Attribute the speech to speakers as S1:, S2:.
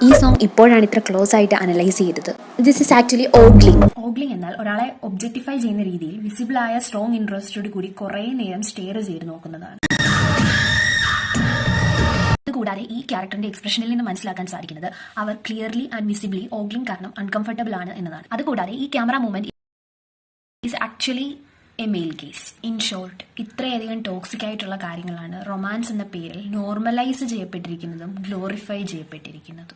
S1: ഈ സോങ് ഇപ്പോഴാണ് ഇത്ര ക്ലോസ് ആയിട്ട് അനലൈസ് ചെയ്തത്. This is actually ogling.
S2: Ogling എന്നാൽ ഒരാളെ ഒബ്ജക്ടിഫൈ ചെയ്യുന്ന രീതിയിൽ വിസിബിൾ ആയ സ്ട്രോങ് ഇൻട്രസ്റ്റോട് കൂടി കുറെ നേരം സ്റ്റെയർ ചെയ്ത് നോക്കുന്നതാണ്. കൂടാതെ ഈ ക്യാരക്ടറിന്റെ എക്സ്പ്രഷനിൽ നിന്ന് മനസ്സിലാക്കാൻ സാധിക്കുന്നത് അവർ ക്ലിയർലി ആൻഡ് വിസിബിളി ഓഗ്ലിംഗ് കാരണം അൺകംഫർട്ടബിൾ ആണ് എന്നതാണ്. അതുകൂടാതെ ഈ camera movement is actually a male gaze. In short, ഇത്രയധികം ടോക്സിക് ആയിട്ടുള്ള കാര്യങ്ങളാണ് റൊമാൻസ് എന്ന പേരിൽ നോർമലൈസ് ചെയ്യപ്പെട്ടിരിക്കുന്നതും ഗ്ലോറിഫൈ ചെയ്യപ്പെട്ടിരിക്കുന്നതും.